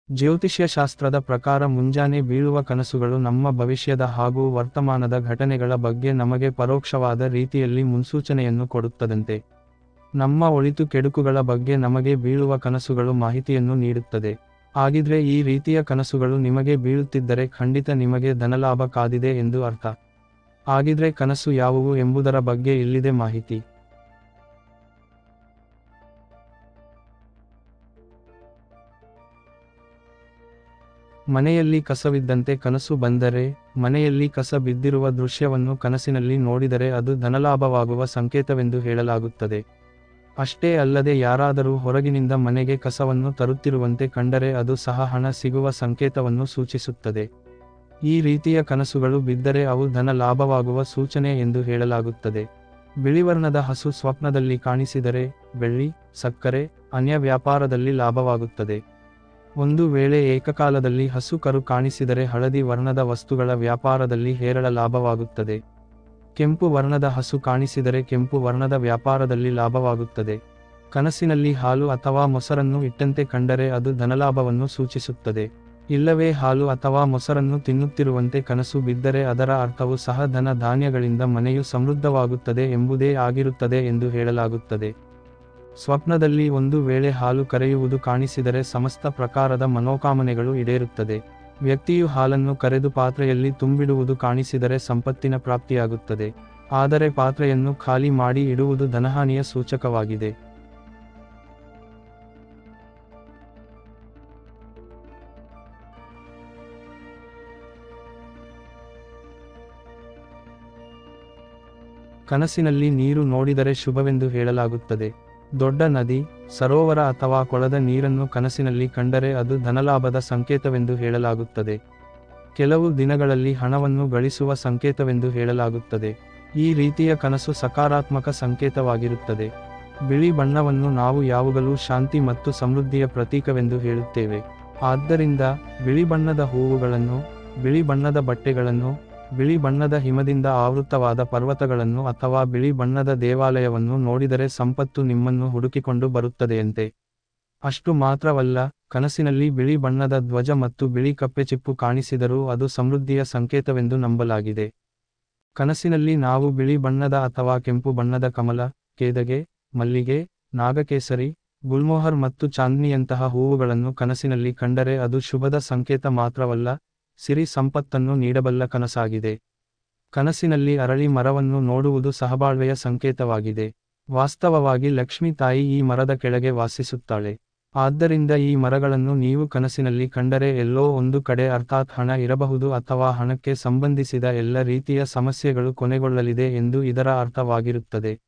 ಜ್ಯೋತಿಷ್ಯಶಾಸ್ತ್ರದ ಪ್ರಕಾರ ಮುಂಜಾನೆ ಬೀಳುವ ಕನಸುಗಳು ನಮ್ಮ ಭವಿಷ್ಯದ ಹಾಗೂ ವರ್ತಮಾನದ ಘಟನೆಗಳ ಬಗ್ಗೆ ನಮಗೆ ಪರೋಕ್ಷವಾದ ರೀತಿಯಲ್ಲಿ ಮುನ್ಸೂಚನೆಯನ್ನು ಕೊಡುತ್ತದಂತೆ. ನಮ್ಮ ಒಳಿತು ಕೆಡುಕುಗಳ ಬಗ್ಗೆ ನಮಗೆ ಬೀಳುವ ಕನಸುಗಳು ಮಾಹಿತಿಯನ್ನು ನೀಡುತ್ತದೆ. ಹಾಗಿದ್ರೆ ಈ ರೀತಿಯ ಕನಸುಗಳು ನಿಮಗೆ ಬೀಳುತ್ತಿದ್ದರೆ ಖಂಡಿತ ನಿಮಗೆ ಧನಲಾಭ ಕಾದಿದೆ ಎಂದು ಅರ್ಥ. ಹಾಗಿದ್ರೆ ಕನಸು ಯಾವುವು ಎಂಬುದರ ಬಗ್ಗೆ ಇಲ್ಲಿದೆ ಮಾಹಿತಿ. ಮನೆಯಲ್ಲಿ ಕಸವಿದ್ದಂತೆ ಕನಸು ಬಂದರೆ, ಮನೆಯಲ್ಲಿ ಕಸ ಬಿದ್ದಿರುವ ದೃಶ್ಯವನ್ನು ಕನಸಿನಲ್ಲಿ ನೋಡಿದರೆ ಅದು ಧನಲಾಭವಾಗುವ ಸಂಕೇತವೆಂದು ಹೇಳಲಾಗುತ್ತದೆ. ಅಷ್ಟೇ ಅಲ್ಲದೆ ಯಾರಾದರೂ ಹೊರಗಿನಿಂದ ಮನೆಗೆ ಕಸವನ್ನು ತರುತ್ತಿರುವಂತೆ ಕಂಡರೆ ಅದು ಸಹ ಹಣ ಸಿಗುವ ಸಂಕೇತವನ್ನು ಸೂಚಿಸುತ್ತದೆ. ಈ ರೀತಿಯ ಕನಸುಗಳು ಬಿದ್ದರೆ ಅವು ಧನ ಲಾಭವಾಗುವ ಸೂಚನೆ ಎಂದು ಹೇಳಲಾಗುತ್ತದೆ. ಬಿಳಿವರ್ಣದ ಹಸು ಸ್ವಪ್ನದಲ್ಲಿ ಕಾಣಿಸಿದರೆ, ಬೆಳ್ಳಿ, ಸಕ್ಕರೆ, ಅನ್ಯ ವ್ಯಾಪಾರದಲ್ಲಿ ಲಾಭವಾಗುತ್ತದೆ. ಒಂದು ವೇಳೆ ಏಕಕಾಲದಲ್ಲಿ ಹಸು ಕರು ಕಾಣಿಸಿದರೆ ಹಳದಿ ವರ್ಣದ ವಸ್ತುಗಳ ವ್ಯಾಪಾರದಲ್ಲಿ ಹೇರಳ ಲಾಭವಾಗುತ್ತದೆ. ಕೆಂಪು ವರ್ಣದ ಹಸು ಕಾಣಿಸಿದರೆ ಕೆಂಪು ವರ್ಣದ ವ್ಯಾಪಾರದಲ್ಲಿ ಲಾಭವಾಗುತ್ತದೆ. ಕನಸಿನಲ್ಲಿ ಹಾಲು ಅಥವಾ ಮೊಸರನ್ನು ಇಟ್ಟಂತೆ ಕಂಡರೆ ಅದು ಧನಲಾಭವನ್ನು ಸೂಚಿಸುತ್ತದೆ. ಇಲ್ಲವೇ ಹಾಲು ಅಥವಾ ಮೊಸರನ್ನು ತಿನ್ನುತ್ತಿರುವಂತೆ ಕನಸು ಬಿದ್ದರೆ ಅದರ ಅರ್ಥವು ಸಹ ಧನ ಧಾನ್ಯಗಳಿಂದ ಮನೆಯು ಸಮೃದ್ಧವಾಗುತ್ತದೆ ಎಂಬುದೇ ಆಗಿರುತ್ತದೆ ಎಂದು ಹೇಳಲಾಗುತ್ತದೆ. ಸ್ವಪ್ನದಲ್ಲಿ ಒಂದು ವೇಳೆ ಹಾಲು ಕರೆಯುವುದು ಕಾಣಿಸಿದರೆ ಸಮಸ್ತ ಪ್ರಕಾರದ ಮನೋಕಾಮನೆಗಳು ಈಡೇರುತ್ತದೆ. ವ್ಯಕ್ತಿಯು ಹಾಲನ್ನು ಕರೆದು ಪಾತ್ರೆಯಲ್ಲಿ ತುಂಬಿಡುವುದು ಕಾಣಿಸಿದರೆ ಸಂಪತ್ತಿನ ಪ್ರಾಪ್ತಿಯಾಗುತ್ತದೆ. ಆದರೆ ಪಾತ್ರೆಯನ್ನು ಖಾಲಿ ಮಾಡಿ ಇಡುವುದು ಧನಹಾನಿಯ ಸೂಚಕವಾಗಿದೆ. ಕನಸಿನಲ್ಲಿ ನೀರು ನೋಡಿದರೆ ಶುಭವೆಂದು ಹೇಳಲಾಗುತ್ತದೆ. ದೊಡ್ಡ ನದಿ, ಸರೋವರ ಅಥವಾ ಕೊಳದ ನೀರನ್ನು ಕನಸಿನಲ್ಲಿ ಕಂಡರೆ ಅದು ಧನಲಾಭದ ಸಂಕೇತವೆಂದು ಹೇಳಲಾಗುತ್ತದೆ. ಕೆಲವು ದಿನಗಳಲ್ಲಿ ಹಣವನ್ನು ಗಳಿಸುವ ಸಂಕೇತವೆಂದು ಹೇಳಲಾಗುತ್ತದೆ. ಈ ರೀತಿಯ ಕನಸು ಸಕಾರಾತ್ಮಕ ಸಂಕೇತವಾಗಿರುತ್ತದೆ. ಬಿಳಿ ಬಣ್ಣವನ್ನು ನಾವು ಯಾವಾಗಲೂ ಶಾಂತಿ ಮತ್ತು ಸಮೃದ್ಧಿಯ ಪ್ರತೀಕವೆಂದು ಹೇಳುತ್ತೇವೆ. ಆದ್ದರಿಂದ ಬಿಳಿ ಬಣ್ಣದ ಹೂವುಗಳನ್ನು, ಬಿಳಿ ಬಣ್ಣದ ಬಟ್ಟೆಗಳನ್ನು, ಬಿಳಿ ಬಣ್ಣದ ಹಿಮದಿಂದ ಆವೃತವಾದ ಪರ್ವತಗಳನ್ನು ಅಥವಾ ಬಿಳಿ ಬಣ್ಣದ ದೇವಾಲಯವನ್ನು ನೋಡಿದರೆ ಸಂಪತ್ತು ನಿಮ್ಮನ್ನು ಹುಡುಕಿಕೊಂಡು ಬರುತ್ತದೆಯಂತೆ. ಅಷ್ಟು ಮಾತ್ರವಲ್ಲ, ಕನಸಿನಲ್ಲಿ ಬಿಳಿ ಬಣ್ಣದ ಧ್ವಜ ಮತ್ತು ಬಿಳಿ ಕಪ್ಪೆಚಿಪ್ಪು ಕಾಣಿಸಿದರೂ ಅದು ಸಮೃದ್ಧಿಯ ಸಂಕೇತವೆಂದು ನಂಬಲಾಗಿದೆ. ಕನಸಿನಲ್ಲಿ ನಾವು ಬಿಳಿ ಬಣ್ಣದ ಅಥವಾ ಕೆಂಪು ಬಣ್ಣದ ಕಮಲ, ಕೇದಗೆ, ಮಲ್ಲಿಗೆ, ನಾಗಕೇಸರಿ, ಗುಲ್ಮೋಹರ್ ಮತ್ತು ಚಾಂದ್ನಿಯಂತಹ ಹೂವುಗಳನ್ನು ಕನಸಿನಲ್ಲಿ ಕಂಡರೆ ಅದು ಶುಭದ ಸಂಕೇತ ಮಾತ್ರವಲ್ಲ, ಸಿರಿ ಸಂಪತ್ತನ್ನು ನೀಡಬಲ್ಲ ಕನಸಾಗಿದೆ. ಕನಸಿನಲ್ಲಿ ಅರಳಿ ಮರವನ್ನು ನೋಡುವುದು ಸಹಬಾಳ್ವೆಯ ಸಂಕೇತವಾಗಿದೆ. ವಾಸ್ತವವಾಗಿ ಲಕ್ಷ್ಮೀ ತಾಯಿ ಈ ಮರದ ಕೆಳಗೆ ವಾಸಿಸುತ್ತಾಳೆ. ಆದ್ದರಿಂದ ಈ ಮರಗಳನ್ನು ನೀವು ಕನಸಿನಲ್ಲಿ ಕಂಡರೆ ಎಲ್ಲೋ ಒಂದು ಕಡೆ ಅರ್ಥಾತ್ ಹಣ ಇರಬಹುದು ಅಥವಾ ಹಣಕ್ಕೆ ಸಂಬಂಧಿಸಿದ ಎಲ್ಲ ರೀತಿಯ ಸಮಸ್ಯೆಗಳು ಕೊನೆಗೊಳ್ಳಲಿದೆ ಎಂದು ಇದರ ಅರ್ಥವಾಗಿರುತ್ತದೆ.